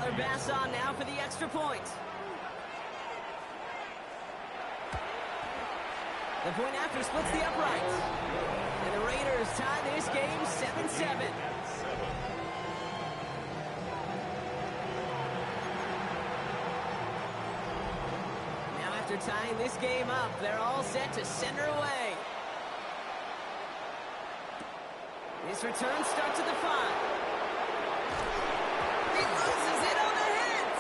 their pass on now for the extra point. The point after splits the uprights. And the Raiders tie this game 7-7. Now after tying this game up, they're all set to center away. This return starts at the 5. He loses it on the hit.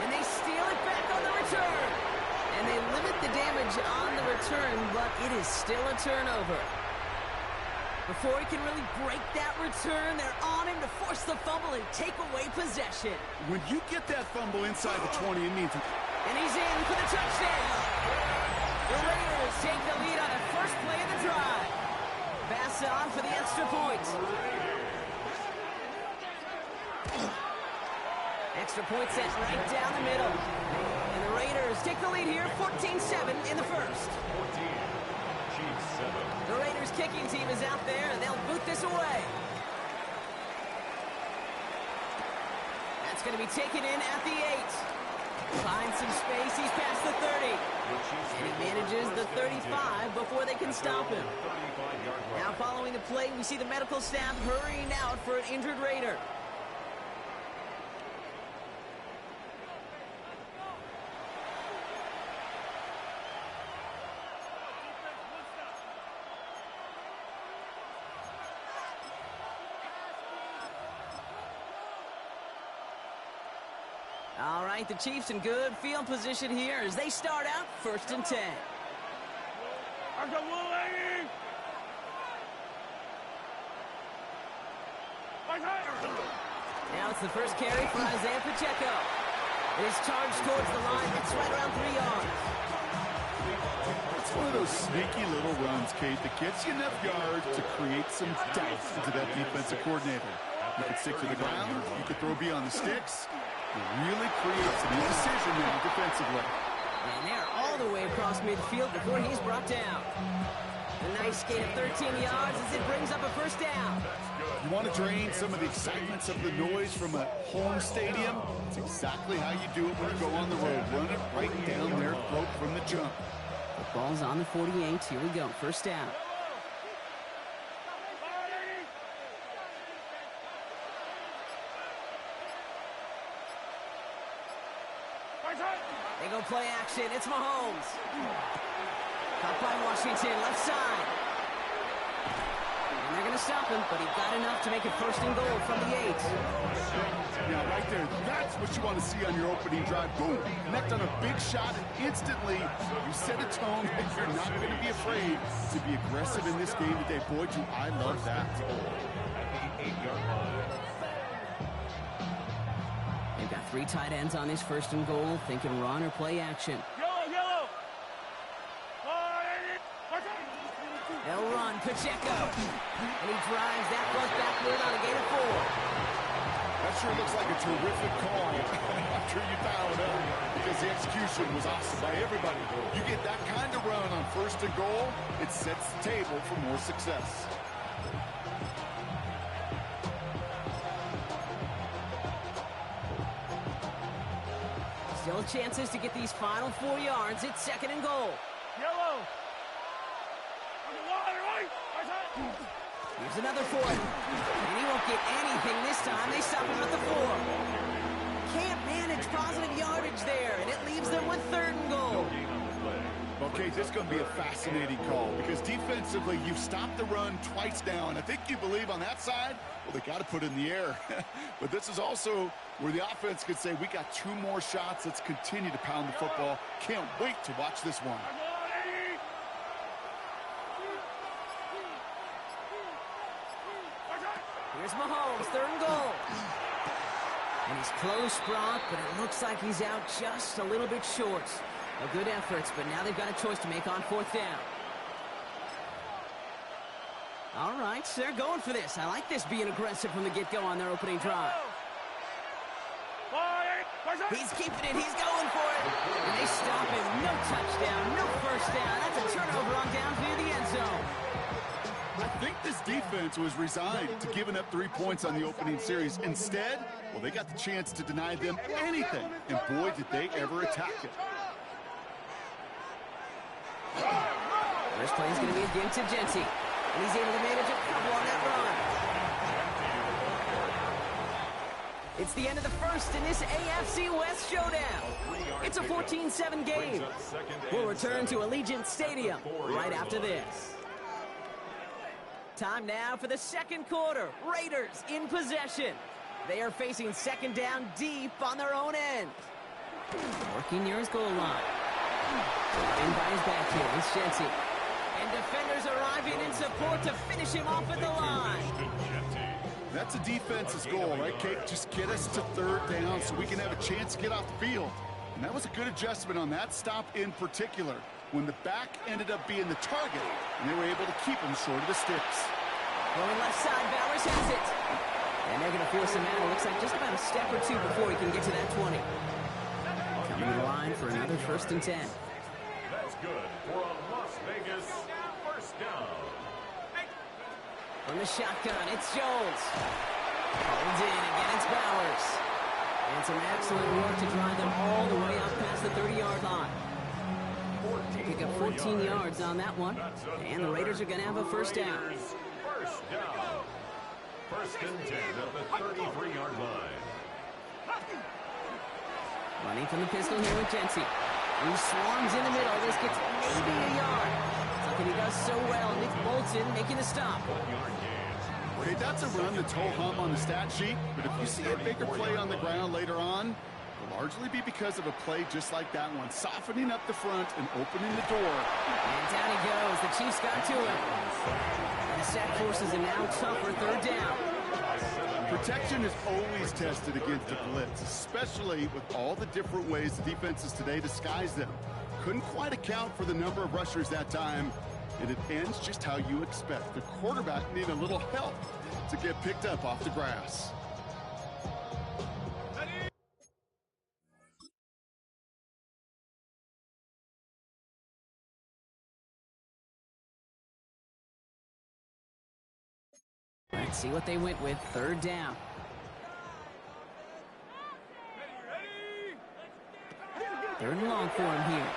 And they steal it back on the return. And they limit the damage on the return, but it is still a turnover. Before he can really break that return, they're on him to force the fumble and take away possession. When you get that fumble inside the 20, it means... And he's in for the touchdown. The Raiders take the lead on the first play of the drive. Pass on for the extra point. Extra point set right down the middle. And the Raiders take the lead here, 14-7 in the first. The Raiders kicking team is out there, and they'll boot this away. That's going to be taken in at the 8. Finds some space, he's past the 30. And he manages the 35 before they can stop him. Now following the play, we see the medical staff hurrying out for an injured Raider. All right, the Chiefs in good field position here as they start out 1st and 10. Now it's the first carry for Isaiah Pacheco. It is charged towards the line. It's right around 3 yards. It's one of those sneaky little runs, Kate, that gets you enough yards to create some doubt into that defensive coordinator. You can stick to the ground. You can throw beyond the sticks. It really creates some indecision now defensively. And they're all the way across midfield before he's brought down. A nice gain of 13 yards as it brings up a first down. You want to drain some of the excitements of the noise from a home stadium? It's exactly how you do it when you go on the road. Run it right down their throat from the jump. The ball's on the 48. Here we go. First down. They go play action. It's Mahomes. Caught by Washington, left side. And they're going to stop him, but he got enough to make it 1st and goal from the 8. Yeah, right there. That's what you want to see on your opening drive. Boom. Connect on a big shot, and instantly you set a tone that you're not going to be afraid to be aggressive in this game today. Boy, do I love that. They've got 3 tight ends on this 1st and goal, thinking run or play action. They'll run, Pacheco. And he drives that bus backward on a gain of 4. That sure looks like a terrific call after you dialed up, because the execution was awesome by everybody. You get that kind of run on 1st and goal, it sets the table for more success. Still chances to get these final 4 yards. It's 2nd and goal. Here's another 4. And he won't get anything this time. They stop him at the 4. Can't manage positive yardage there, and it leaves them with 3rd and goal. Okay, this is going to be a fascinating call, because defensively, you've stopped the run twice now, and I think you believe on that side, well, they got to put it in the air. But this is also where the offense could say, we got 2 more shots. Let's continue to pound the football. Can't wait to watch this one. Here's Mahomes, 3rd and goal. And he's close, Brock, but it looks like he's out just a little bit short. Well, good efforts, but now they've got a choice to make on 4th down. All right, so they're going for this. I like this being aggressive from the get-go on their opening drive. He's keeping it. He's going for it. And they stop him. No touchdown, no first down. That's a turnover on down near the end zone. I think this defense was resigned to giving up 3 points on the opening series. Instead, well, they got the chance to deny them anything, and boy, did they ever attack it. First play is going to be again to Genty, and he's able to manage a couple on that run. It's the end of the first in this AFC West showdown. It's a 14-7 game. We'll return to Allegiant Stadium right after this. Time now for the second quarter. Raiders in possession. They are facing second down deep on their own end. Working near his goal line. In by his back here is Genty. And defenders arriving in support to finish him off at the line. That's a defense's goal, right, Kate? Just get us to third down so we can have a chance to get off the field. And that was a good adjustment on that stop in particular, when the back ended up being the target, and they were able to keep him short of the sticks. Going left side, Bowers has it. And they're going to force him out. It looks like just about a step or two before he can get to that 20. Coming to the line for another 1st and 10. That's good for a Las Vegas first down. From the shotgun, it's Jones. Holds in, again it's Bowers. And some excellent work to drive them all the way up past the 30-yard line. Pick up 14 yards on that one. And the Raiders are going to have a first down. First down. 1st and 10 at the 33-yard line. Running from the pistol here with Genty. Who swarms in the middle. This gets maybe a yard. Something he does so well. Nick Bolton making the stop. Okay, that's a run that's ho-hum on the stat sheet, but if you see a bigger play on the ground later on, it'll largely be because of a play just like that one, softening up the front and opening the door. And down he goes. The Chiefs got to him. And the sack forces a now tougher 3rd down. Protection is always tested against a blitz, especially with all the different ways the defenses today disguise them. Couldn't quite account for the number of rushers that time, and it ends just how you expect. The quarterback needed a little help to get picked up off the grass. Let's see what they went with. 3rd down. Third and long for him here.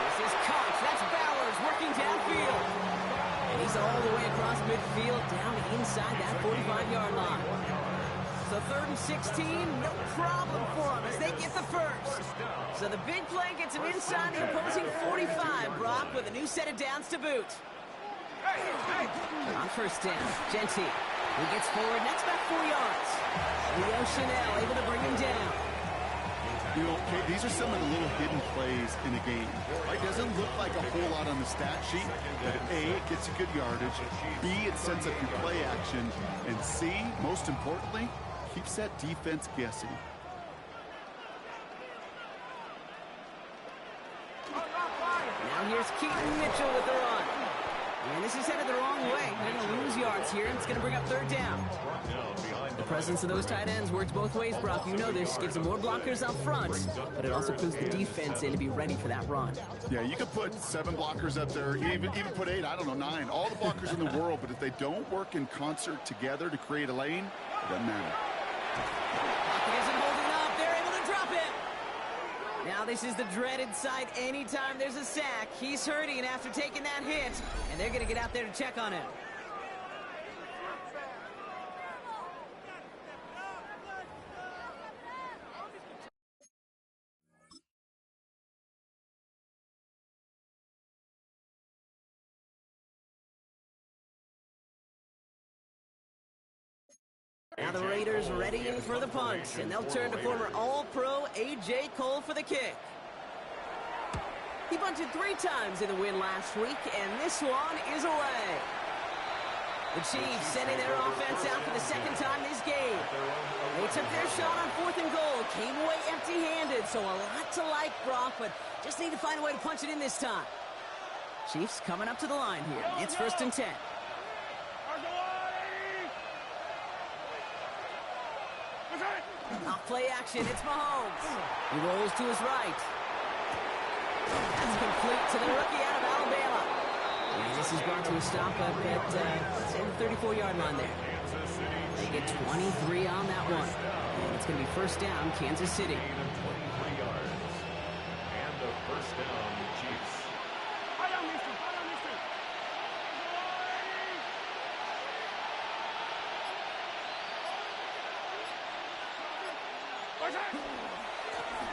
This is Cox. That's Bowers working downfield. And he's all the way across midfield down inside that 45-yard line. So 3rd and 16, no problem for them as they get the first. So the big play gets him inside the opposing 45, Brock, with a new set of downs to boot. On 1st down, Genty, who gets forward, that's about 4 yards. Leo Chanel able to bring him down. You know, Kate, these are some of the little hidden plays in a game. It doesn't look like a whole lot on the stat sheet, but A, it gets you good yardage, B, it sets up your play action, and C, most importantly, keeps that defense guessing. Now here's Keaton Mitchell with the run. And this is headed the wrong way. They're going to lose yards here, and it's going to bring up 3rd down. The presence of those tight ends works both ways, Brock. You know this. Gives them more blockers up front, but it also puts the defense in to be ready for that run. Yeah, you could put 7 blockers up there, even put 8, I don't know, 9. All the blockers in the world, but if they don't work in concert together to create a lane, it doesn't matter. Pocket isn't holding up. They're able to drop it. Now this is the dreaded sight anytime there's a sack. He's hurting after taking that hit, and they're going to get out there to check on him. Now the Raiders ready in for the punt, and they'll turn to former All-Pro A.J. Cole for the kick. He bunted 3 times in the win last week, and this one is away. The Chiefs sending their offense out for the 2nd time this game. They took their shot on 4th and goal, came away empty-handed, so a lot to like, Brock, but just need to find a way to punch it in this time. Chiefs coming up to the line here. It's 1st and 10. Off play action, it's Mahomes. He rolls to his right. That's complete to the rookie out of Alabama. And this is brought to a stop up at, say, the 34-yard line there. They get 23 on that one. And it's going to be first down, Kansas City. 23 yards. And the first down, the Chiefs.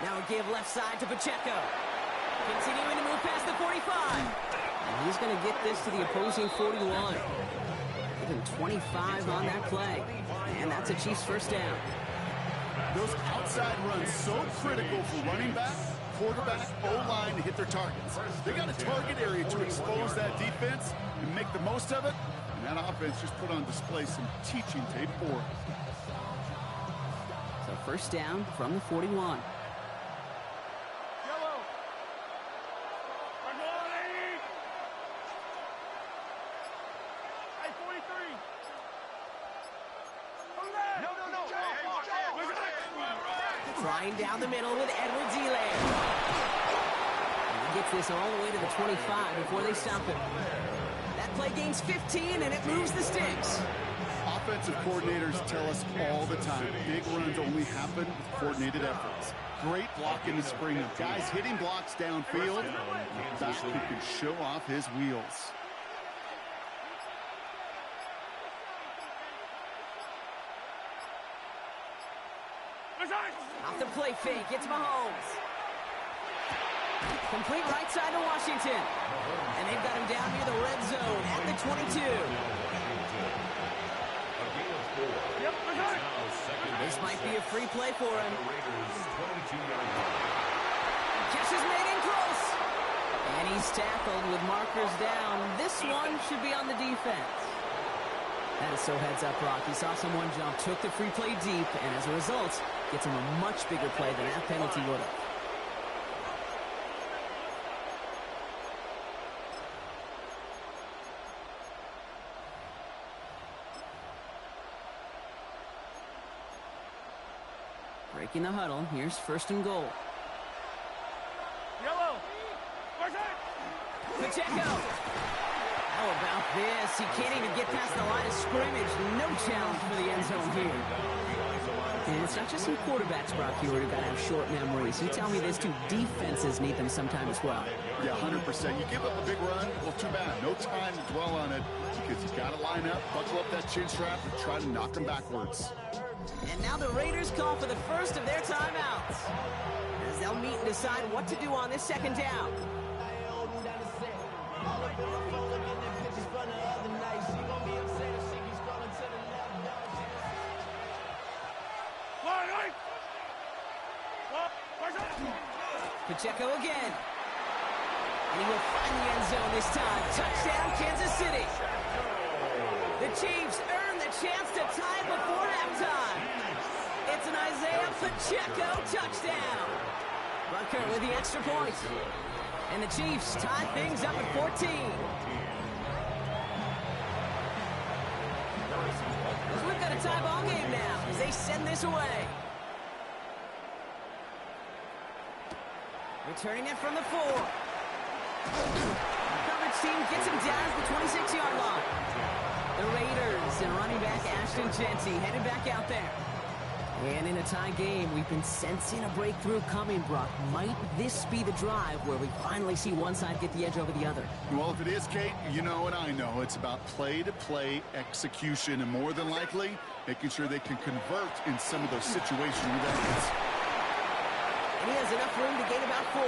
Now a give left side to Pacheco. Continuing to move past the 45. And he's going to get this to the opposing 41. Give him 25 on that play. And that's a Chiefs first down. Those outside runs so critical for running back, quarterback, O-line to hit their targets. They got a target area to expose that defense and make the most of it. And that offense just put on display some teaching tape for it. So first down from the 41. Flying down the middle with Edwards-Helaire. He gets this all the way to the 25 before they stop him. That play gains 15, and it moves the sticks. Offensive coordinators tell us all the time, big runs only happen with coordinated efforts. Great block in the spring of guys hitting blocks downfield. Back who can show off his wheels. Off the play fake, it's Mahomes. Complete right side to Washington. And they've got him down near the red zone at the 22. This might be a free play for him. Catch is made in close. And he's tackled with markers down. This one should be on the defense. That is so heads up, Brock. He saw someone jump, took the free play deep, and as a result, gets him a much bigger play than that penalty would have. Breaking the huddle. Here's first and goal. Yellow. Pacheco. How about this? He can't even get past the line of scrimmage. No challenge for the end zone here. And it's not just some quarterbacks, Brock, who got to have short memories. You tell me this too. Defenses need them sometime as well. Yeah, 100%. You give up a big run, well, too bad. No time to dwell on it because you got to line up, buckle up that chin strap, and try to knock them backwards. And now the Raiders call for the first of their timeouts, as they'll meet and decide what to do on this second down. Pacheco again. And he will find the end zone this time. Touchdown, Kansas City. The Chiefs earn the chance to tie it before halftime. It's an Isaiah Pacheco touchdown. Rucker with the extra point. And the Chiefs tie things up at 14. So we've got a tie ball game now as they send this away. Returning it from the 4. Coverage team gets him down at the 26-yard line. The Raiders and running back Ashton Jeanty headed back out there. And in a tie game, we've been sensing a breakthrough coming, Brock. Might this be the drive where we finally see one side get the edge over the other? Well, if it is, Kate, you know and I know it's about play-to-play execution and more than likely making sure they can convert in some of those situational events. And he has enough room to gain about 4.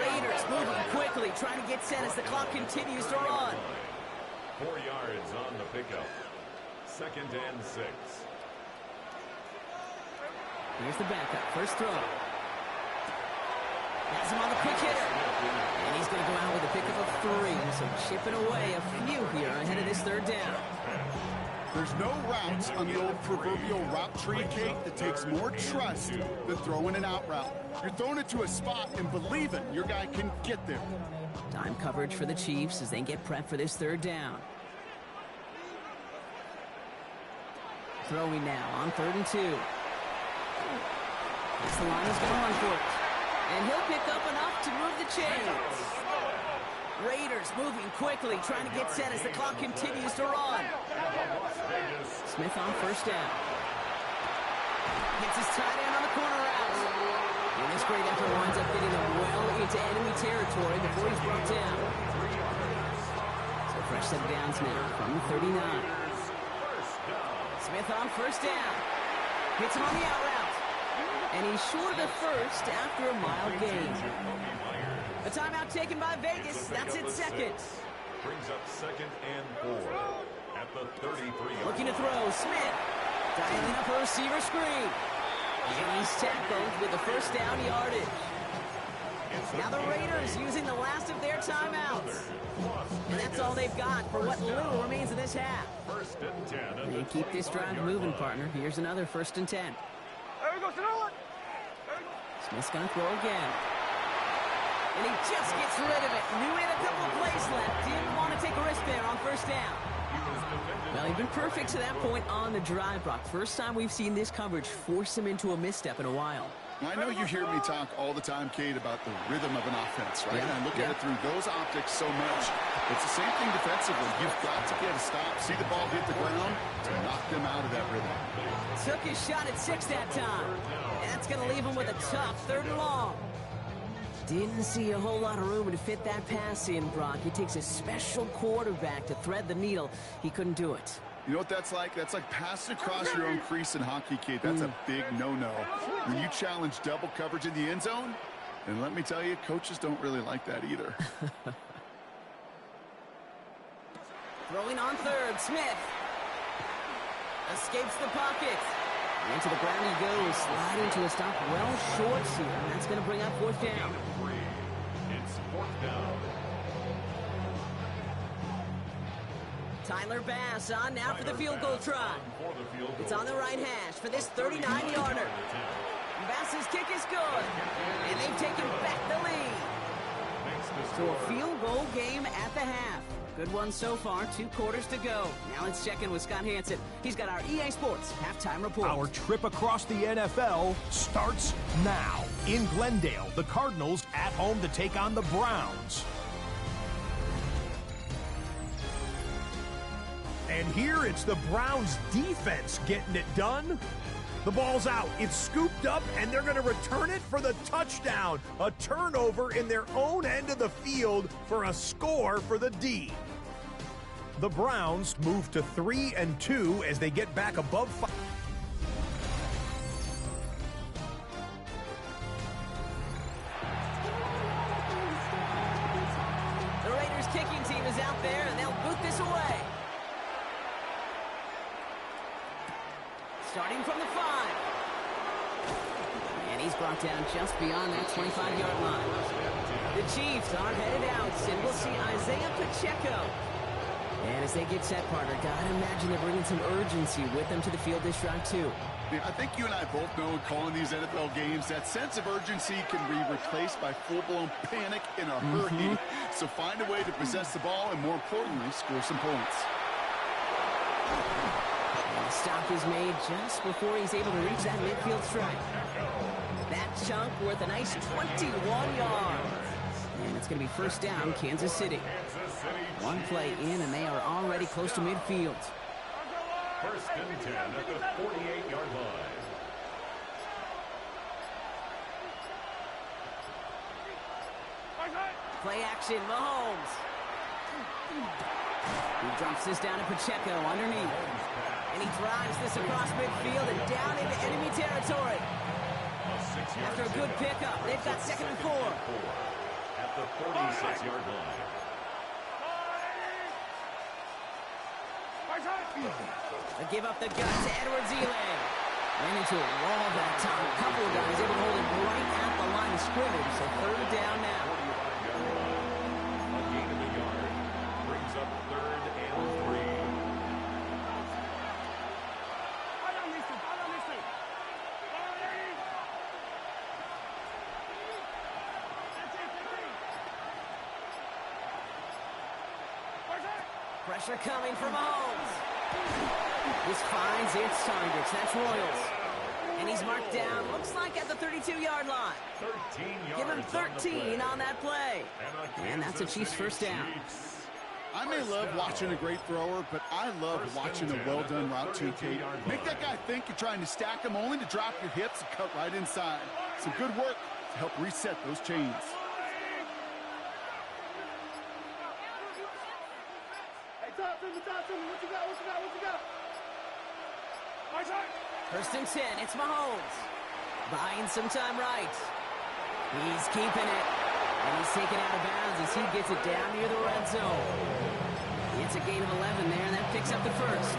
Raiders moving quickly, trying to get set as the clock continues to run. 4 yards on the pickup. 2nd and 6. Here's the backup. First throw. Has him on the quick hitter. And he's going to go out with a pickup of 3. So chipping away a few here ahead of this third down. There's no routes on the old proverbial route tree, Kate, that takes more trust than throwing an out route. You're throwing it to a spot and believing your guy can get there. Time coverage for the Chiefs as they get prepped for this third down. Throwing now on 3rd and 2. As the line is going to run for it. And he'll pick up enough to move the chains. Raiders moving quickly, trying to get set as the clock continues to run. Smith on first down. Gets his tight end on the corner out. And this great effort winds up getting him well into enemy territory before he's brought down. So fresh set of downs now from the 39. Smith on first down. Hits him on the out route. And he's short of the first after a mild gain. A timeout taken by Vegas. That's its second. Brings up 2nd and 4 at the 33. Looking to throw. Smith dialing up a receiver screen. And he's tackled with the first down yardage. Now the Raiders using the last of their timeouts. And that's all they've got for what little remains of this half. 1st and 10. And keep this drive moving, partner. Here's another 1st and 10. There we go, Smith's going to throw again. And he just gets rid of it. Knew he had a couple of plays left. Didn't want to take a risk there on first down. Well, he's been perfect to that point on the drive, Brock. First time we've seen this coverage force him into a misstep in a while. I know you hear me talk all the time, Kate, about the rhythm of an offense, right? Yeah, and I look at it through those optics so much. It's the same thing defensively. You've got to get a stop, see the ball hit the ground to knock them out of that rhythm. Took his shot at 6 that time. That's going to leave him with a tough 3rd and long. Didn't see a whole lot of room to fit that pass in, Brock. It takes a special quarterback to thread the needle. He couldn't do it. You know what that's like? That's like passing across your own crease in hockey, Kate. That's a big no-no. When you challenge double coverage in the end zone, and let me tell you, coaches don't really like that either. Throwing on 3rd, Smith. Escapes the pocket. Into the ground he goes, sliding to a stop well short here. That's going to bring up 4th down. It's 4th down. Tyler Bass on now for the field goal try. It's on the right hash for this 39-yarder. Bass's kick is good. And they've taken back the lead. So a field goal game at the half. Good one so far, 2 quarters to go. Now let's check in with Scott Hansen. He's got our EA Sports halftime report. Our trip across the NFL starts now. In Glendale, the Cardinals at home to take on the Browns. And here it's the Browns defense getting it done. The ball's out, it's scooped up, and they're going to return it for the touchdown. A turnover in their own end of the field for a score for the D. The Browns move to 3-2 as they get back above 5. The Raiders kicking team is out there, and they'll boot this away. Starting from the 5. And he's brought down just beyond that 25-yard line. The Chiefs are headed out, and we'll see Isaiah Pacheco. And as they get set, partner, gotta imagine they're bringing some urgency with them to the field this drive, too. I think you and I both know in calling these NFL games, that sense of urgency can be replaced by full-blown panic in a hurry. So find a way to possess the ball and, more importantly, score some points. The stop is made just before he's able to reach that midfield strike. That chunk worth a nice 21 yards. And it's going to be first down, Kansas City. One play in, and they are already close to midfield. 1st and 10 at the 48-yard line. Play action, Mahomes. He drops this down to Pacheco underneath. And he drives this across midfield and down into enemy territory. After a good pickup, they've got 2nd and 4. At the 46-yard line. They give up the gut to Edwards-Helaire. Ran into a wall that time. A couple of guys able to hold it right at the line of scrimmage. So 3rd down now. A gain of a yard. Brings up 3rd and 3. Pressure coming from Mahomes. This finds its targets. That's Royals. And he's marked down, looks like at the 32-yard line. 13 yards. Give him 13 on that play. And that's a Chiefs first down. I may love watching a great thrower, but I love watching a well-done route too, Kate. Make that guy think you're trying to stack him only to drop your hips and cut right inside. Some good work to help reset those chains. Hey, talk to me. What you got? First and 10, it's Mahomes. Buying some time right. He's keeping it. And he's taken out of bounds as he gets it down near the red zone. It's a gain of 11 there, and that picks up the first.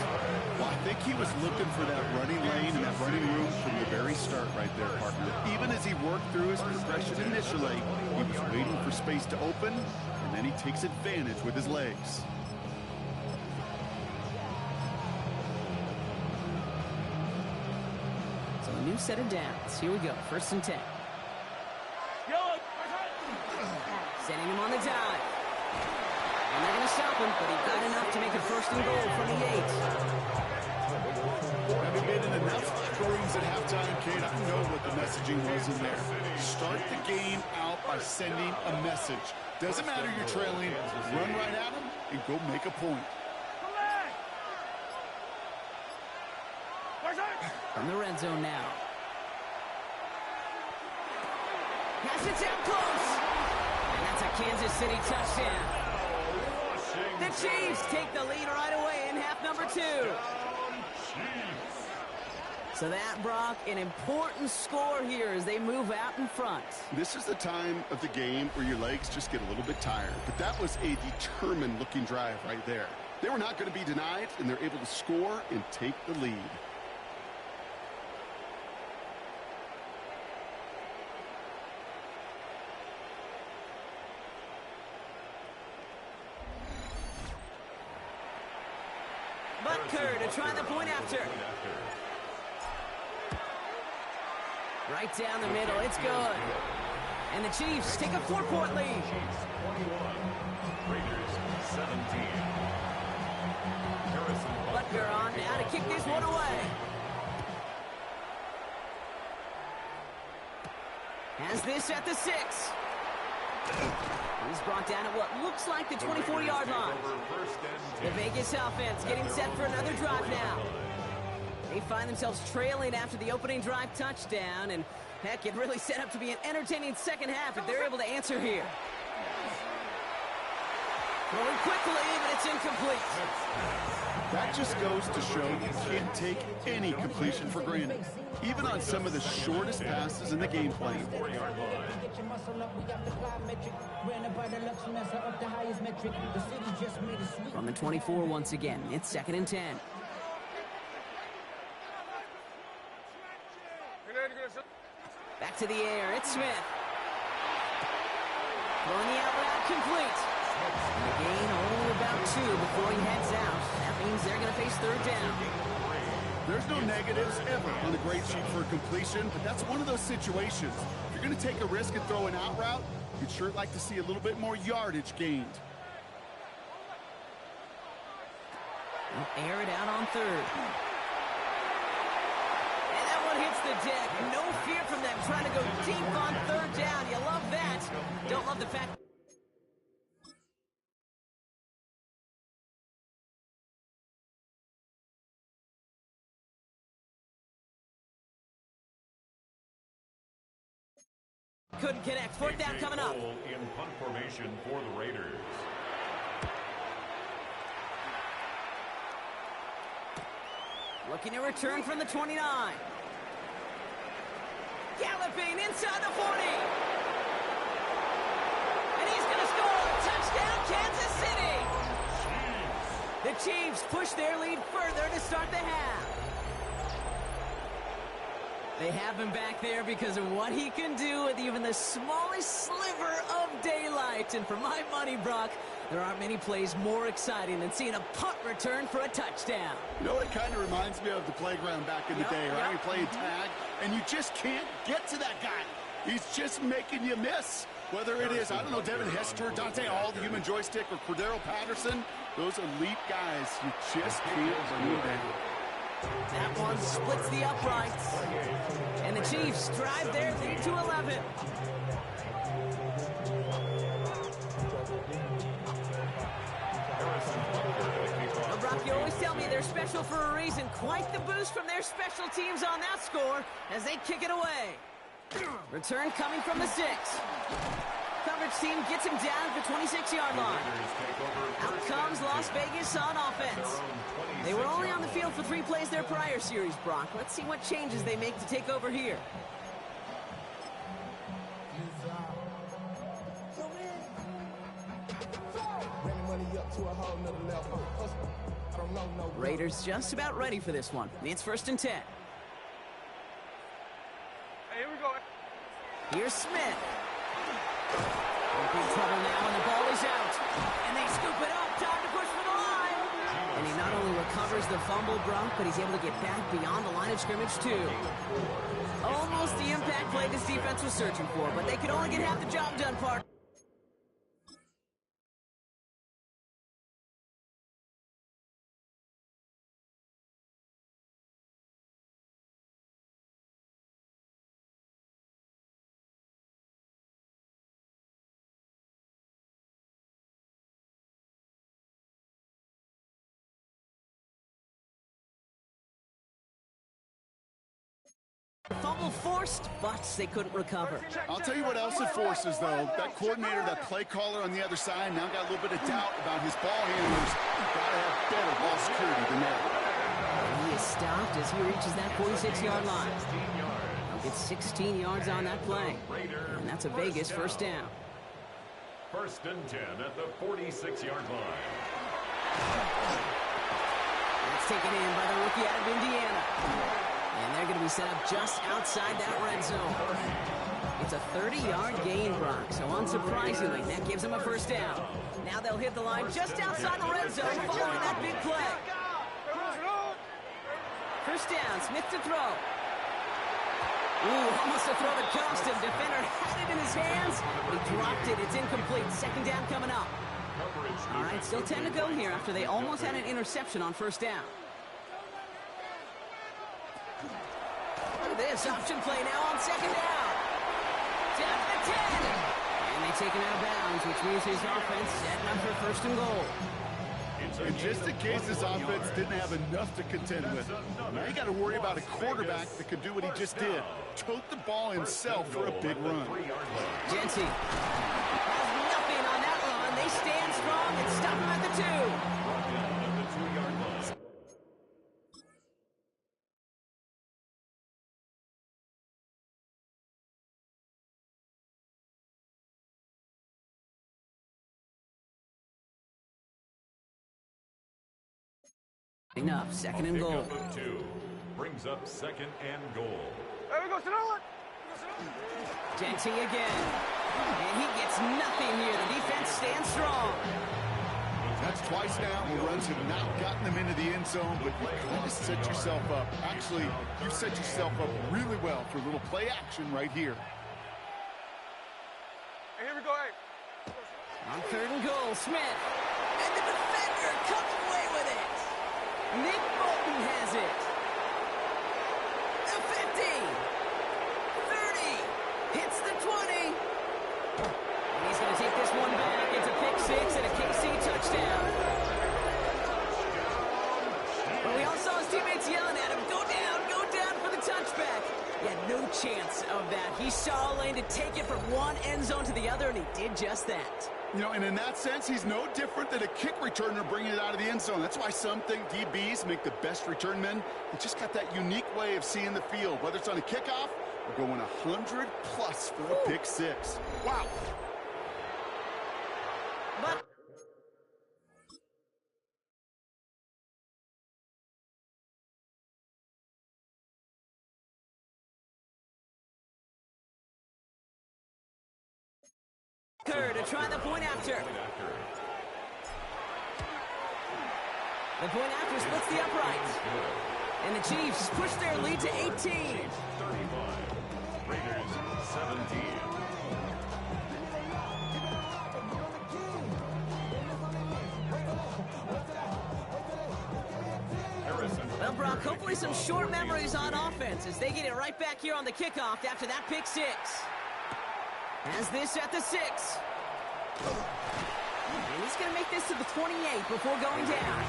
Well, I think he was looking for that running lane and that running room from the very start right there, partner. Even as he worked through his progression initially, he was waiting for space to open, and then he takes advantage with his legs. So a new set of downs. Here we go, first and 10. Sending him on the dive. And they're going to stop him, but he got enough to make it first and goal from the 8. Having been in enough locker rooms at halftime, Kate, I know what the messaging was in there. Start the game out by sending a message. Doesn't matter you're trailing, run right at him and go make a point. From the red zone now. Has it down close. And that's a Kansas City touchdown. The Chiefs take the lead right away in half number 2. So that, Brock, an important score here as they move out in front. This is the time of the game where your legs just get a little bit tired. But that was a determined-looking drive right there. They were not going to be denied, and they're able to score and take the lead. Butker to try the point after. Right down the middle, it's good. And the Chiefs take a 4-point lead. Chiefs 21, Raiders 17. Butker on now to kick this one away. Has this at the 6. He's brought down at what looks like the 24-yard line. The Vegas offense getting set for another drive now. They find themselves trailing after the opening drive touchdown, and heck, it really set up to be an entertaining second half if they're able to answer here. Throwing quickly, but it's incomplete. That just goes to show you can't take any completion for granted, even on some of the shortest passes in the game plan. From the 24 once again, it's second and 10. Back to the air, it's Smith. Throwing the out route complete. And the gain only about 2 before he heads out. That means they're going to face third down. There's no negatives ever on the grade sheet for a completion, but that's one of those situations. If you're going to take a risk and throw an out route, you'd sure like to see a little bit more yardage gained. They'll air it out on third. And that one hits the deck. No fear from them trying to go deep on third down. You love that. Don't love the fact... Couldn't connect. Fourth down coming up. In punt formation for the Raiders. Looking to return from the 29. Galloping inside the 40. And he's going to score. Touchdown, Kansas City. The Chiefs push their lead further to start the half. They have him back there because of what he can do with even the smallest sliver of daylight. And for my money, Brock, there aren't many plays more exciting than seeing a punt return for a touchdown. You know, it kind of reminds me of the playground back in the day, right? We played tag, and you just can't get to that guy. He's just making you miss. Whether it is, I don't know, Devin Hester, Dante Hall, the human joystick, or Cordero Patterson, those elite guys, you just can't bring them down. That one splits the uprights. And the Chiefs drive their lead to 11. Well, Brock, you always tell me they're special for a reason. Quite the boost from their special teams on that score as they kick it away. Return coming from the 6. Coverage team gets him down at the 26-yard line. Out comes Las Vegas on offense. They were only on the field for 3 plays their prior series, Brock. Let's see what changes they make to take over here. Raiders just about ready for this one. It's 1st and 10. Hey, here we go. Here's Smith. Big trouble now, and the ball is out. And they scoop it up. Time to push for the line. And he not only recovers the fumble, Brock, but he's able to get back beyond the line of scrimmage, too. Almost the impact play this defense was searching for, but they could only get half the job done, Park. Fumble forced, but they couldn't recover. I'll tell you what else it forces, though. That coordinator, that play caller on the other side, now got a little bit of doubt about his ball handlers. Got to have better ball security than that. And he is stopped as he reaches that 46-yard line. He'll get 16 yards on that play. And that's a Vegas 1st down. 1st and 10 at the 46-yard line. That's taken in by the rookie out of Indiana. And they're going to be set up just outside that red zone. It's a 30-yard gain, Brock, so unsurprisingly, that gives them a 1st down. Now they'll hit the line just outside the red zone following that big play. 1st down, Smith to throw. Ooh, almost a throw that cost him. Defender had it in his hands, but he dropped it. It's incomplete. 2nd down coming up. All right, still 10 to go here after they almost had an interception on 1st down. Look at this option play now on 2nd down. Down to the 10. And they take him out of bounds, which means his offense setting up for 1st and goal. And just in case this offense didn't have enough to contend with, now you got to worry about a quarterback that could do what he just did. Tote the ball himself for a big run. Jency has nothing on that run. They stand strong and stop him at the 2. Enough, 2nd and goal. Pickup of 2 brings up 2nd and goal. There we go, Sonoma. Jency again. And he gets nothing here. The defense stands strong. That's twice now where runs have not gotten them into the end zone, but you kind of set yourself up. Actually, you set yourself up really well for a little play action right here. Hey, here we go, hey. On 3rd and goal, Smith. And the defender comes away with it. Nick Bolton has it. The 50. 30. Hits the 20. And he's going to take this one back. It's a pick 6 and a KC touchdown. But we all saw his teammates yelling at him, go down for the touchback. He had no chance of that. He saw a lane to take it from one end zone to the other, and he did just that. You know, and in that sense, he's no different than a kick returner bringing it out of the end zone. That's why some think DBs make the best return men. They just got that unique way of seeing the field, whether it's on a kickoff or going 100+ for a pick 6. Wow. But to try the point after. The point after splits the uprights. And the Chiefs push their lead to 18. 35. Raiders 17. Harrison Well, Brock, hopefully some short memories on offense as they get it right back here on the kickoff after that pick six. Has this at the 6. And he's going to make this to the 28 before going down.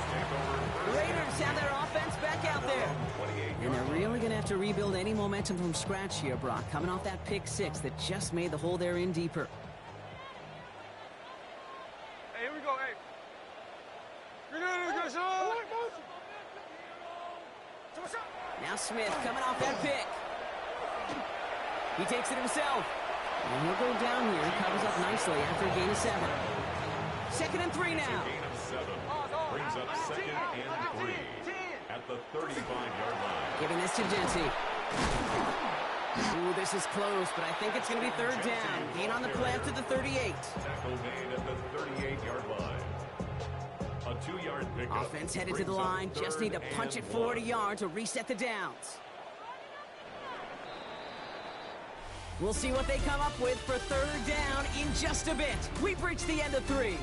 The Raiders have their offense back out there. And they're really going to have to rebuild any momentum from scratch here, Brock, coming off that pick 6 that just made the hole they're in deeper. Hey, here we go, hey. Now Smith coming off that pick. He takes it himself. And he'll go down here. He covers up nicely after a gain of 7. 2nd and 3 now. Gain of 7 brings up 2nd and 3 at the 35-yard line. Giving this to Jency. Ooh, this is close, but I think it's going to be 3rd down. Gain on the play up to the 38. Tackle made at the 38-yard line. A 2-yard pickup. Offense headed to the line. Just need to punch it forward a yard to reset the downs. We'll see what they come up with for 3rd down in just a bit. We've reached the end of 3.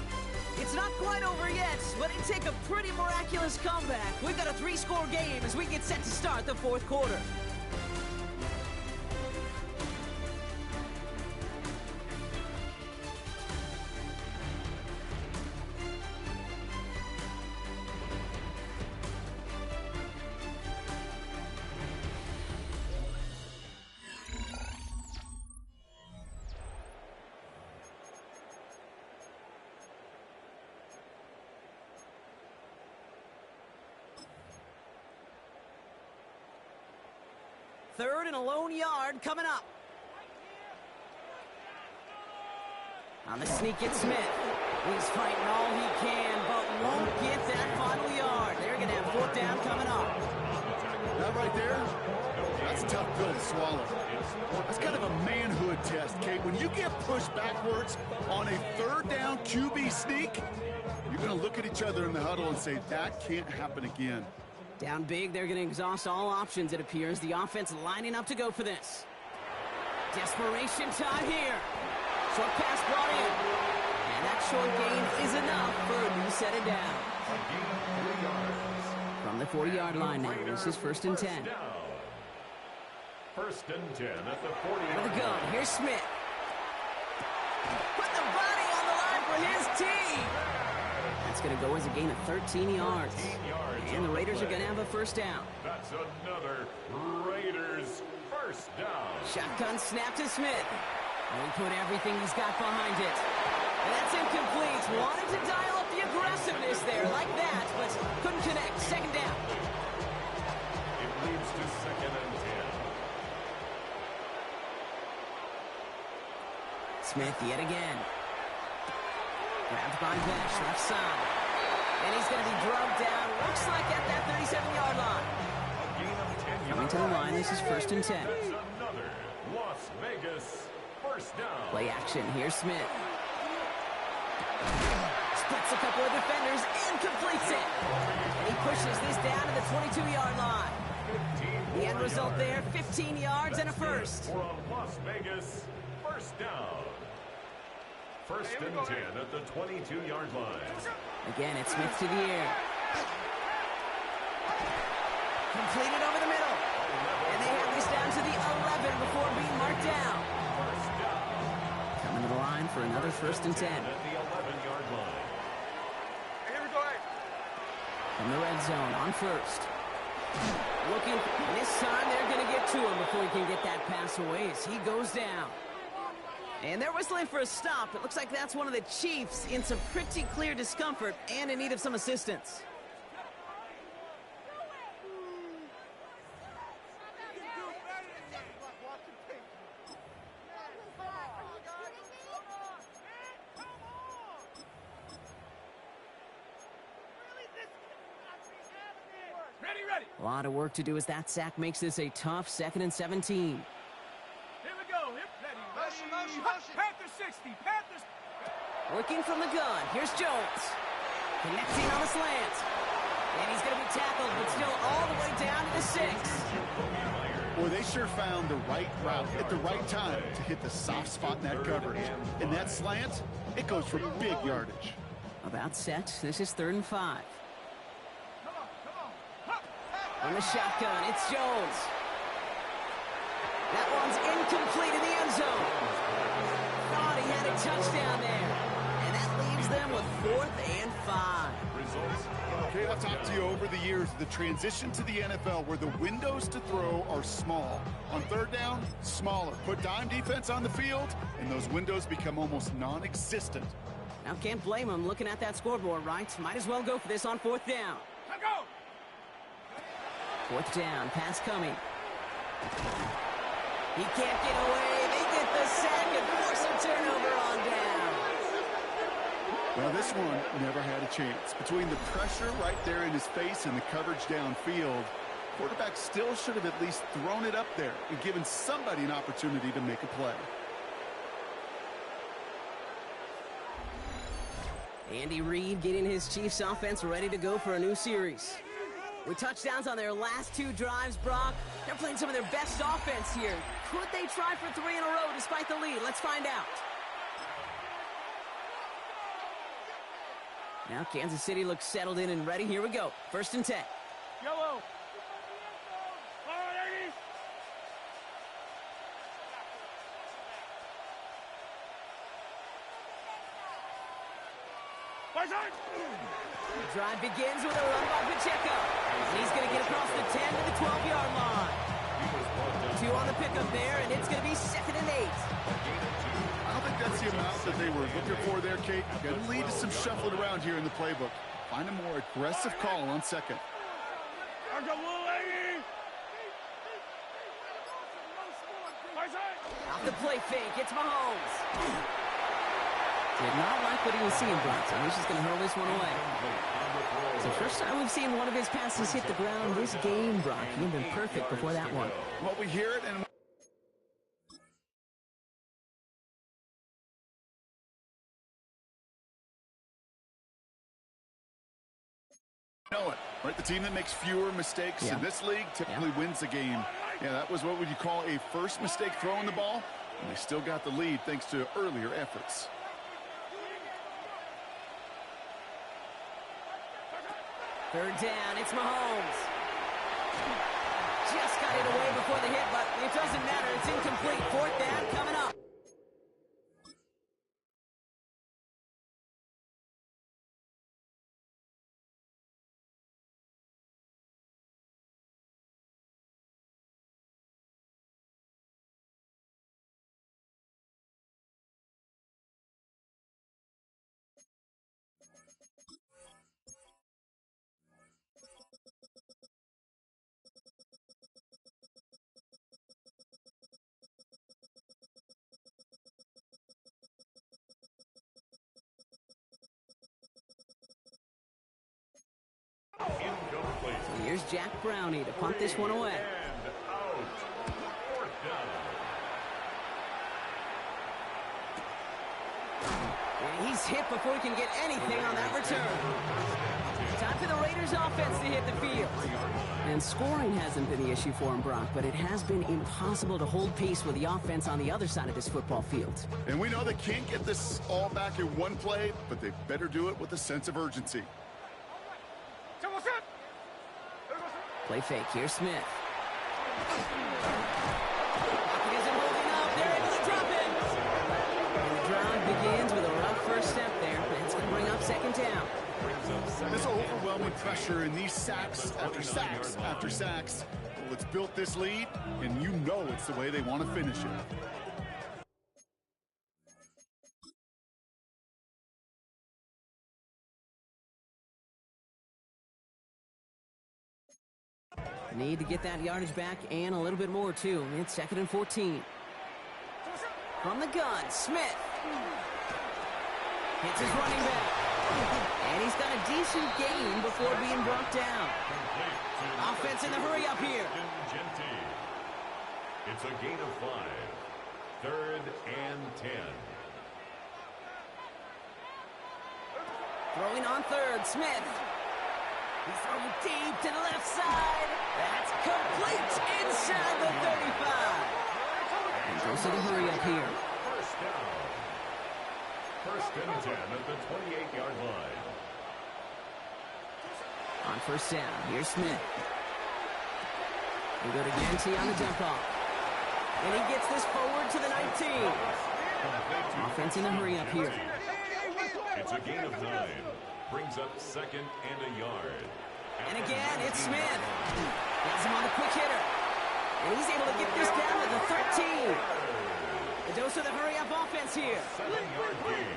It's not quite over yet, but it'd take a pretty miraculous comeback. We've got a 3-score game as we get set to start the 4th quarter. Third and a lone yard coming up. On the sneak, it's Smith. He's fighting all he can, but won't get that final yard. They're going to have 4th down coming up. That right there, that's a tough pill to swallow. That's kind of a manhood test, Kate. When you get pushed backwards on a 3rd down QB sneak, you're going to look at each other in the huddle and say, that can't happen again. Down big, they're going to exhaust all options, it appears. The offense lining up to go for this. Desperation time here. Short pass brought in. And that short gain is enough for a new set of downs. From the 40-yard line now, this is 1st and 10. 1st and 10 at the 40-yard For the gun, line. here's Smith. Put the body on the line for his team. That's going to go as a gain of 13 yards. And the Raiders are going to have a 1st down. That's another Raiders 1st down. Shotgun snap to Smith. And he put everything he's got behind it. And that's incomplete. Wanted to dial up the aggressiveness there like that, but couldn't connect. 2nd down. It leads to 2nd and 10. Smith yet again. Grabbed by Besh, left side. And he's going to be drugged down, looks like at that 37-yard line. Coming to the line, this is 1st and 10. That's another Las Vegas 1st down. Play action, here's Smith. Splits a couple of defenders and completes it. And he pushes this down to the 22-yard line. The end result there, 15 yards and a 1st. For a Las Vegas 1st down. 1st and 10 at the 22-yard line. Again, it's Smith to the air. Completed over the middle. And they have this down to the 11 before being marked down. Coming to the line for another 1st and 10. At the 11-yard line. Here we go, hey. From the red zone on 1st. Looking, and this time they're going to get to him before he can get that pass away as he goes down. And they're whistling for a stop. It looks like that's one of the Chiefs in some pretty clear discomfort and in need of some assistance. Ready. A lot of work to do as that sack makes this a tough 2nd and 17. Here we go. Motion. Panther 60. Panthers. Working from the gun. Here's Jones. Connecting on the slant. And he's going to be tackled, but still all the way down to the 6. Boy, they sure found the right route at the right time to hit the soft spot in that coverage. And that slant, it goes for big yardage. About set. This is 3rd and 5. From the shotgun, it's Jones. That one's incomplete in the end zone. Thought he had a touchdown there. And that leaves them with 4th and 5. Okay, I've talked to you over the years, the transition to the NFL where the windows to throw are small. On 3rd down, smaller. Put dime defense on the field, and those windows become almost non-existent. Now, can't blame him looking at that scoreboard, right? Might as well go for this on 4th down. Go! 4th down, pass coming. He can't get away. They get the sack and force a turnover on down. Well, this one never had a chance. Between the pressure right there in his face and the coverage downfield, quarterback still should have at least thrown it up there and given somebody an opportunity to make a play. Andy Reid getting his Chiefs offense ready to go for a new series. With touchdowns on their last 2 drives, Brock, they're playing some of their best offense here. Could they try for 3 in a row despite the lead? Let's find out. Now Kansas City looks settled in and ready. Here we go. 1st and 10. Yellow. The drive begins with a run by Pacheco. And he's going to get across the 10 to the 12-yard line. 2 on the pickup there, and it's going to be 2nd and 8. I don't think that's the amount that they were looking for there, Kate. Got to lead to some shuffling around here in the playbook. Find a more aggressive call on 2nd. Off the play fake, it's Mahomes. Did not like what he was seeing, Brock, so he's just going to hurl this one away. It's the first time we've seen one of his passes hit the ground this game, Brock. He had been perfect before that one. Well, we hear it and know it, right? The team that makes fewer mistakes in this league typically wins the game. Yeah, that was what would you call a first mistake throwing the ball, and they still got the lead thanks to earlier efforts. Third down, it's Mahomes. Just got it away before the hit, but it doesn't matter. It's incomplete. 4th down coming up. Here's Jack Brownie to punt this one away. And out. 4th down. And he's hit before he can get anything on that return. Time for the Raiders offense to hit the field. And scoring hasn't been the issue for him, Brock, but it has been impossible to hold pace with the offense on the other side of this football field. And we know they can't get this all back in one play, but they better do it with a sense of urgency. Play fake. Here's Smith. He isn't holding up. They're able to drop it. And the drive begins with a rough first step there. It's going to bring up 2nd down. This overwhelming pressure and these sacks after sacks after sacks. Well, it's built this lead, and you know it's the way they want to finish it. Need to get that yardage back and a little bit more, too. It's 2nd and 14. From the gun, Smith. Hits his running back. And he's got a decent gain before being brought down. Offense in the hurry up here. It's a gain of 5. 3rd and 10. Throwing on 3rd, Smith. He's throwing deep to the left side. That's complete inside the 35. And goes to the hurry up here. 1st down. 1st and 10 at the 28-yard line. On 1st down, here's Smith. We go to Gente on the dump off. And he gets this forward to the 19. Offense in a hurry up here. It's a gain of 9. Brings up second and a yard. And again, it's Smith. Gets him on the quick hitter. And he's able to get this down to the 13. The dose of the hurry-up offense here. 7-yard gain.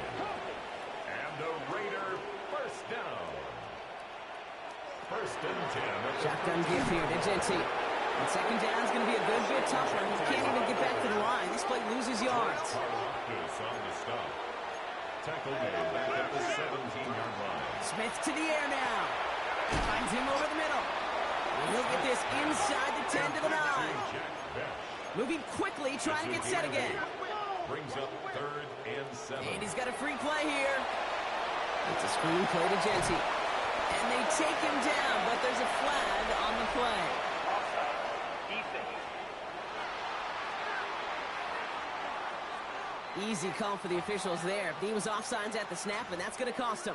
And the Raider first down. First and 10. Shotgun give here to Gente. And second down is going to be a good bit tougher. He can't even get back to the line. This play loses yards. On the stop. Tackle made back at the 17-yard line. Smith to the air now. Finds him over the middle. And he'll get this inside the 10 to the 9. Moving quickly, trying to get set again. Brings up third and 7. And he's got a free play here. It's a screen play to Gente. And they take him down, but there's a flag on the play. Easy call for the officials there. He was offsides at the snap, and that's going to cost him.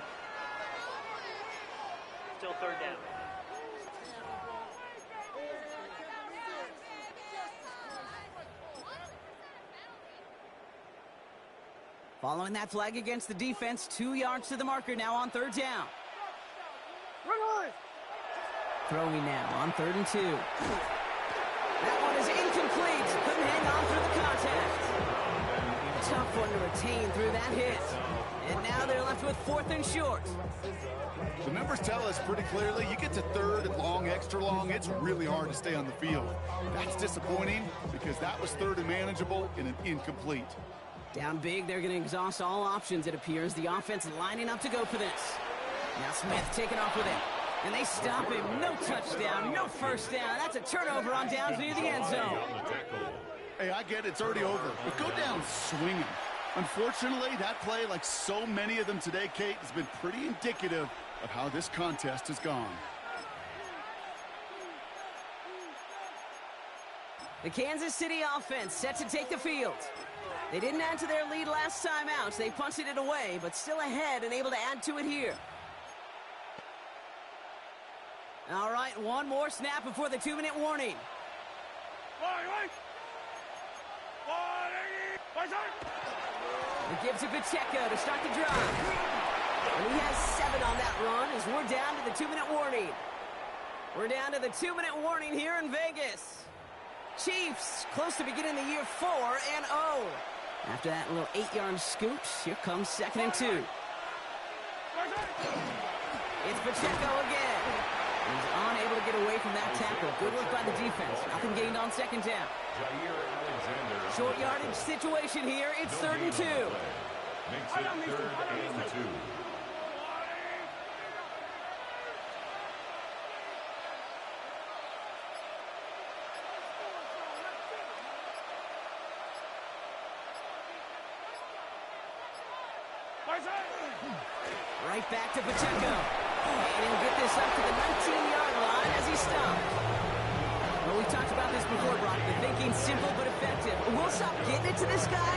Still third down. Following that flag against the defense, 2 yards to the marker now on third down. Throwing now on 3rd and 2. That one is incomplete. Couldn't hang on through the contact. Tough one to retain through that hit. And now they're left with 4th and short. The numbers tell us pretty clearly, you get to 3rd and long, extra long, it's really hard to stay on the field. That's disappointing because that was 3rd and manageable and an incomplete. Down big, they're going to exhaust all options, it appears. The offense lining up to go for this. Now Smith taking off with it. And they stop him. No touchdown, no first down. That's a turnover on downs near the end zone. Hey, I get it. It's already over. But go down swinging. Unfortunately, that play, like so many of them today, Kate, has been pretty indicative of how this contest has gone. The Kansas City offense set to take the field. They didn't add to their lead last time out. They punted it away, but still ahead and able to add to it here. All right, one more snap before the 2-minute warning. It gives to Pacheco to start the drive. And he has 7 on that run as we're down to the 2-minute warning. We're down to the 2-minute warning here in Vegas. Chiefs close to beginning the year 4-0. After that little 8-yard scoot, here comes 2nd and 2. It's Pacheco again. He's unable to get away from that tackle. Good work by the defense. Nothing gained on 2nd down. Short yardage situation here. It's 3rd and 2. Makes it 3rd and 2. Right back to Pacheco. And he'll get this up to the 19-yard line as he stopped. Well, we talked about this before, Brock. The thinking simple but effective. We'll stop getting it to this guy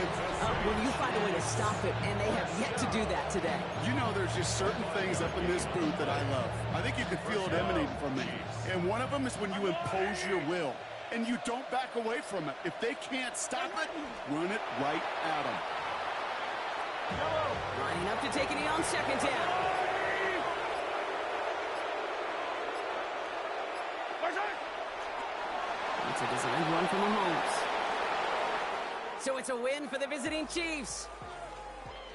when you find a way to stop it, and they have yet to do that today. You know, there's just certain things up in this booth that I love. I think you can feel it emanating from me. And one of them is when you impose your will, and you don't back away from it. If they can't stop it, run it right at them. Lining up to take a knee on 2nd down. It's a designed run from Mahomes. So it's a win for the visiting Chiefs.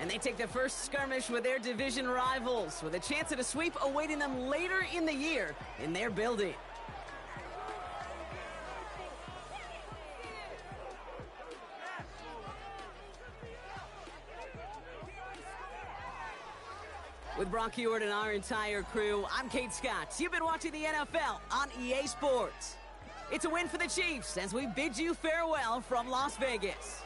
And they take the first skirmish with their division rivals, with a chance at a sweep awaiting them later in the year in their building. With Brock Heward and our entire crew, I'm Kate Scott. You've been watching the NFL on EA Sports. It's a win for the Chiefs as we bid you farewell from Las Vegas.